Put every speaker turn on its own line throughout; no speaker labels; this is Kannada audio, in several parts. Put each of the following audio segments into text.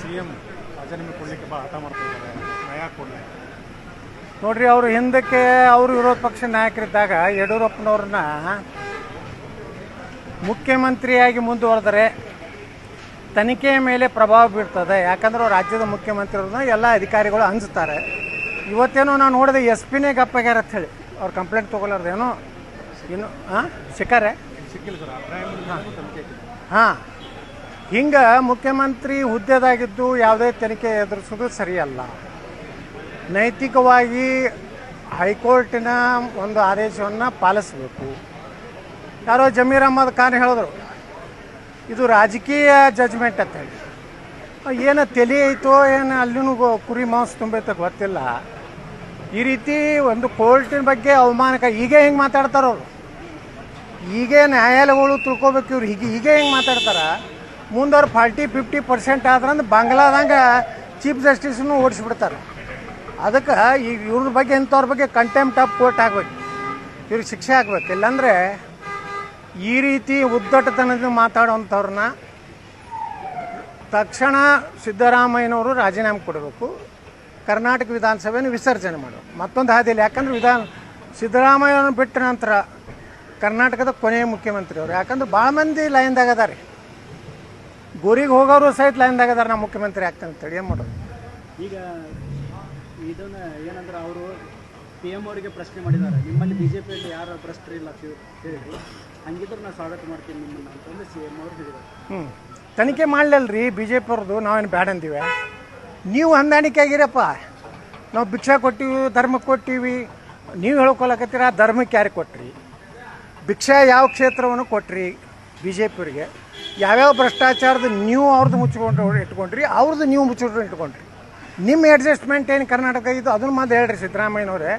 CM ರಾಜೀನಾಮೆ ಕೊಡಲಿಕ್ಕೆ ಭಾಳ ಹಠ ಮಾಡ್ತಾ ಇದ್ದಾರೆ, ನ್ಯಾಯ ಕೊಡಲಿ.
ನೋಡ್ರಿ, ಅವರು ಹಿಂದಕ್ಕೆ ಅವರು ವಿರೋಧ ಪಕ್ಷ ನಾಯಕರಿದ್ದಾಗ ಯಡಿಯೂರಪ್ಪನವ್ರನ್ನ ಮುಖ್ಯಮಂತ್ರಿಯಾಗಿ ಮುಂದುವರೆದರೆ ತನಿಖೆಯ ಮೇಲೆ ಪ್ರಭಾವ ಬೀರ್ತದೆ. ಯಾಕಂದ್ರೆ ಅವ್ರು ರಾಜ್ಯದ ಮುಖ್ಯಮಂತ್ರಿಯವ್ರನ್ನ ಎಲ್ಲ ಅಧಿಕಾರಿಗಳು ಅಂಜ್ತಾರೆ. ಇವತ್ತೇನೋ ನಾನು ನೋಡಿದೆ SP-ನೇ ಗಪ್ಪಾಗ್ಯಾರ ಅಂತ ಹೇಳಿ ಅವ್ರು ಕಂಪ್ಲೇಂಟ್ ತೊಗೊಲಾರ್ದೇನೋ ಇನ್ನು ಸಿಕ್ಕಾರೆ
ಸಿಕ್ಕಿಲ್ಲ ಸರ್.
ಹಾಂ, ಹಿಂಗೆ ಮುಖ್ಯಮಂತ್ರಿ ಹುದ್ದೆದಾಗಿದ್ದು ಯಾವುದೇ ತನಿಖೆ ಎದುರಿಸೋದು ಸರಿಯಲ್ಲ. ನೈತಿಕವಾಗಿ ಹೈಕೋರ್ಟಿನ ಒಂದು ಆದೇಶವನ್ನು ಪಾಲಿಸಬೇಕು. ಯಾರೋ ಜಮೀರ್ ಅಹ್ಮದ್ ಖಾನ್ ಹೇಳಿದ್ರು ಇದು ರಾಜಕೀಯ ಜಜ್ಮೆಂಟ್ ಅಂತ ಹೇಳಿ. ಏನು ತಲೆ ಐತೋ ಏನು ಅಲ್ಲಿನೂ ಕುರಿ ಮಾಂಸ ತುಂಬೈತೆ ಗೊತ್ತಿಲ್ಲ. ಈ ರೀತಿ ಒಂದು ಕೋರ್ಟಿನ ಬಗ್ಗೆ ಅವಮಾನಕ ಹೀಗೆ ಹಿಂಗೆ ಮಾತಾಡ್ತಾರವ್ರು. ಹೀಗೆ ನ್ಯಾಯಾಲಯಗಳು ತಿಳ್ಕೊಬೇಕು ಇವ್ರು. ಹೀಗೆ ಹಿಂಗೆ ಮಾತಾಡ್ತಾರ. ಮುಂದವ್ರು 40-50% ಆದ್ರಂದ್ರೆ ಬಾಂಗ್ಲಾದಂಗೆ ಚೀಫ್ ಜಸ್ಟಿಸ್ನು ಓಡಿಸ್ಬಿಡ್ತಾರೆ. ಅದಕ್ಕೆ ಈಗ ಇವ್ರ ಬಗ್ಗೆ ಇಂಥವ್ರ ಬಗ್ಗೆ ಕಂಟೆಂಪ್ಟ್ ಆಫ್ ಕೋರ್ಟ್ ಆಗಬೇಕು, ಇವ್ರಿಗೆ ಶಿಕ್ಷೆ ಆಗ್ಬೇಕು. ಇಲ್ಲಾಂದರೆ ಈ ರೀತಿ ಉದ್ದಟತನದಿಂದ ಮಾತಾಡೋವಂಥವ್ರನ್ನ ತಕ್ಷಣ ಸಿದ್ದರಾಮಯ್ಯನವರು ರಾಜೀನಾಮೆ ಕೊಡಬೇಕು, ಕರ್ನಾಟಕ ವಿಧಾನಸಭೆಯನ್ನು ವಿಸರ್ಜನೆ ಮಾಡಬೇಕು. ಮತ್ತೊಂದು ಹಾದಿಯಲ್ಲಿ, ಯಾಕಂದ್ರೆ ಸಿದ್ದರಾಮಯ್ಯವ್ರನ್ನ ಬಿಟ್ಟ ನಂತರ ಕರ್ನಾಟಕದ ಕೊನೆಯ ಮುಖ್ಯಮಂತ್ರಿ ಅವರು. ಯಾಕಂದ್ರೆ ಭಾಳ ಮಂದಿ ಲೈನ್ದಾಗ ಅದಾರೆ, ಗೋರಿಗೆ ಹೋಗೋರು ಸಹಿತ ಲೈನ್ದಾಗ ಅದಾರೆ, ನಾವು ಮುಖ್ಯಮಂತ್ರಿ ಆಗ್ತಾನೆ ಅಂತೇಳಿ. ಏನು ಮಾಡೋದು?
ಈಗ ಇದನ್ನು ಏನಂದ್ರೆ ಅವರು PM ಅವರಿಗೆ ಪ್ರಶ್ನೆ ಮಾಡಿದ್ದಾರೆ, ನಿಮ್ಮಲ್ಲಿ BJPಯಲ್ಲಿ ಯಾರು ಭ್ರಷ್ಟರಿಲ್ಲ ಅಂತ ಹೇಳಿ, ಹಂಗಿದ್ರೆ ನಾನು ಸ್ವಾಗತ ಮಾಡ್ತೀನಿ ನಿಮ್ಮನ್ನು ಅಂತಂದು CM ಅವರು ಹೇಳಿದ್ದಾರೆ.
ತನಿಖೆ ಮಾಡಲಲ್ರಿ BJP ಅವ್ರದ್ದು, ನಾವೇನು ಬ್ಯಾಡ ಅಂತೀವಿ. ನೀವು ಹೊಂದಾಣಿಕೆ ಆಗಿರಪ್ಪ. ನಾವು ಭಿಕ್ಷಾ ಕೊಟ್ಟಿವಿ, ಧರ್ಮಕ್ಕೆ ಕೊಟ್ಟಿವಿ, ನೀವು ಹೇಳ್ಕೊಳಕತ್ತೀರ. ಧರ್ಮಕ್ಕೆ ಯಾರಿಗೆ ಕೊಟ್ರಿ? ಭಿಕ್ಷಾ ಯಾವ ಕ್ಷೇತ್ರವನ್ನು ಕೊಟ್ರಿ BJPಯವ್ರಿಗೆ? ಯಾವ್ಯಾವ ಭ್ರಷ್ಟಾಚಾರದ ನೀವು ಅವ್ರದ್ದು ಮುಚ್ಕೊಂಡು ಇಟ್ಕೊಂಡ್ರಿ, ಅವ್ರದ್ದು ನೀವು ಮುಚ್ಚಿಟ್ಟು ಇಟ್ಕೊಂಡ್ರಿ. ನಿಮ್ಮ ಅಡ್ಜಸ್ಟ್ಮೆಂಟ್ ಏನು ಕರ್ನಾಟಕ ಇದು? ಅದನ್ನು ಮಾತು ಹೇಳ್ರಿ ಸಿದ್ದರಾಮಯ್ಯನವರೇ.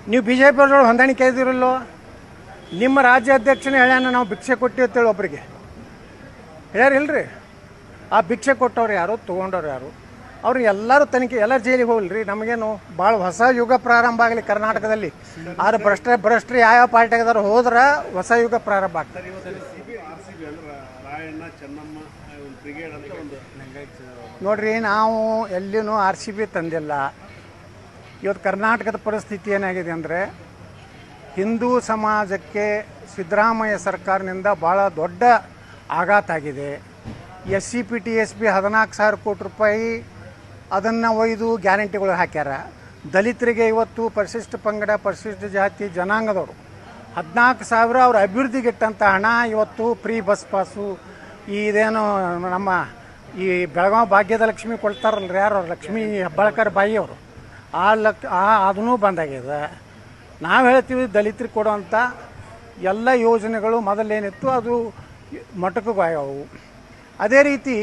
ನೀವು BJP ಅವ್ರೊಳಗೆ ಹೊಂದಾಣಿಕೆ ಇದ್ದೀರಲ್ಲೋ? ನಿಮ್ಮ ರಾಜ್ಯ ಅಧ್ಯಕ್ಷನೇ ಹೇಳ್ಯಾನ ನಾವು ಭಿಕ್ಷೆ ಕೊಟ್ಟಿವಿ ಅಂತೇಳಿ ಒಬ್ಬರಿಗೆ ಹೇಳ್ಯಾರಿಲ್ರಿ. ಆ ಭಿಕ್ಷೆ ಕೊಟ್ಟವ್ರು ಯಾರು, ತೊಗೊಂಡವ್ರು ಯಾರು? ಅವ್ರು ಎಲ್ಲರೂ ತನಿಖೆ, ಎಲ್ಲರೂ ಜೈಲಿಗೆ ಹೋಗ್ಲಿ. ನಮಗೇನು ಭಾಳ ಹೊಸ ಯುಗ ಪ್ರಾರಂಭ ಆಗಲಿ ಕರ್ನಾಟಕದಲ್ಲಿ. ಆದ್ರೆ ಭ್ರಷ್ಟರು ಯಾವ ಪಾರ್ಟಿಯಾಗದಾರು ಹೋದ್ರೆ ಹೊಸ ಯುಗ ಪ್ರಾರಂಭ ಆಗ್ತದೆ. ನೋಡ್ರಿ, ನಾವು ಎಲ್ಲಿನೂ RCB ತಂದಿಲ್ಲ. ಇವತ್ತು ಕರ್ನಾಟಕದ ಪರಿಸ್ಥಿತಿ ಏನಾಗಿದೆ ಅಂದರೆ, ಹಿಂದೂ ಸಮಾಜಕ್ಕೆ ಸಿದ್ದರಾಮಯ್ಯ ಸರ್ಕಾರದಿಂದ ಭಾಳ ದೊಡ್ಡ ಆಘಾತ ಆಗಿದೆ. SCP TSP 14,000 ಕೋಟಿ ರೂಪಾಯಿ ಅದನ್ನು ಒಯ್ದು ಗ್ಯಾರಂಟಿಗಳು ಹಾಕ್ಯಾರ. ದಲಿತರಿಗೆ ಇವತ್ತು ಪರಿಶಿಷ್ಟ ಪಂಗಡ, ಪರಿಶಿಷ್ಟ ಜಾತಿ ಜನಾಂಗದವರು 14,000 ಅವ್ರ ಅಭಿವೃದ್ಧಿಗೆ ಇಟ್ಟಂಥ ಹಣ ಇವತ್ತು ಫ್ರೀ ಬಸ್ ಪಾಸು, ಇದೇನು ನಮ್ಮ ಈ ಬೆಳಗಾವಿ ಭಾಗ್ಯದ ಲಕ್ಷ್ಮಿ ಕೊಡ್ತಾರಲ್ರಿ, ಯಾರು ಲಕ್ಷ್ಮೀ ಹೆಬ್ಬಾಳ್ಕರ್ ಬಾಯಿಯವರು, ಅದನ್ನೂ ಬಂದಾಗಿದೆ. ನಾವು ಹೇಳ್ತೀವಿ ದಲಿತರಿಗೆ ಕೊಡುವಂಥ ಎಲ್ಲ ಯೋಜನೆಗಳು ಮೊದಲೇನಿತ್ತು ಅದು ಮೊಟಕುಗಾಯವು. ಅದೇ ರೀತಿ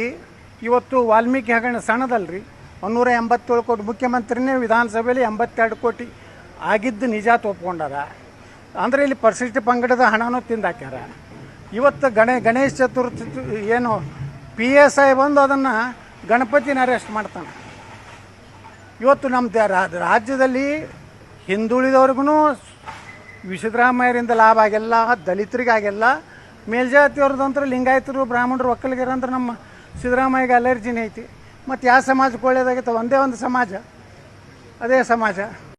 ಇವತ್ತು ವಾಲ್ಮೀಕಿ ಹಗರಣ ಸಣ್ಣದಲ್ರಿ, 187 ಕೋಟಿ. ಮುಖ್ಯಮಂತ್ರಿನೇ ವಿಧಾನಸಭೆಯಲ್ಲಿ 82 ಕೋಟಿ ಆಗಿದ್ದು ನಿಜ ಒಪ್ಕೊಂಡಾರ. ಅಂದರೆ ಇಲ್ಲಿ ಪರಿಶಿಷ್ಟ ಪಂಗಡದ ಹಣನೂ ತಿಂದಾಕ್ಯಾರ. ಇವತ್ತು ಗಣೇಶ ಚತುರ್ಥಿ ಏನು PSI ಬಂದು ಅದನ್ನು ಗಣಪತಿನ ಅರೆಸ್ಟ್ ಮಾಡ್ತಾನೆ. ಇವತ್ತು ನಮ್ಮ ರಾಜ್ಯದಲ್ಲಿ ಹಿಂದುಳಿದವ್ರಿಗೂ ಸಿದ್ದರಾಮಯ್ಯರಿಂದ ಲಾಭ ಆಗಿಲ್ಲ, ದಲಿತರಿಗಾಗಿಲ್ಲ. ಮೇಲ್ಜಾತಿಯವ್ರದ್ದಂದ್ರೆ ಲಿಂಗಾಯತರು, ಬ್ರಾಹ್ಮಣರು, ಒಕ್ಕಲಿಗರಂದ್ರೆ ನಮ್ಮ ಸಿದ್ದರಾಮಯ್ಯಗೆ ಅಲರ್ಜಿನೇ ಐತಿ. ಮತ್ತು ಯಾವ ಸಮಾಜಕ್ಕೆ ಒಳ್ಳೇದಾಗೈತೆ? ಒಂದೇ ಒಂದು ಸಮಾಜ, ಅದೇ ಸಮಾಜ.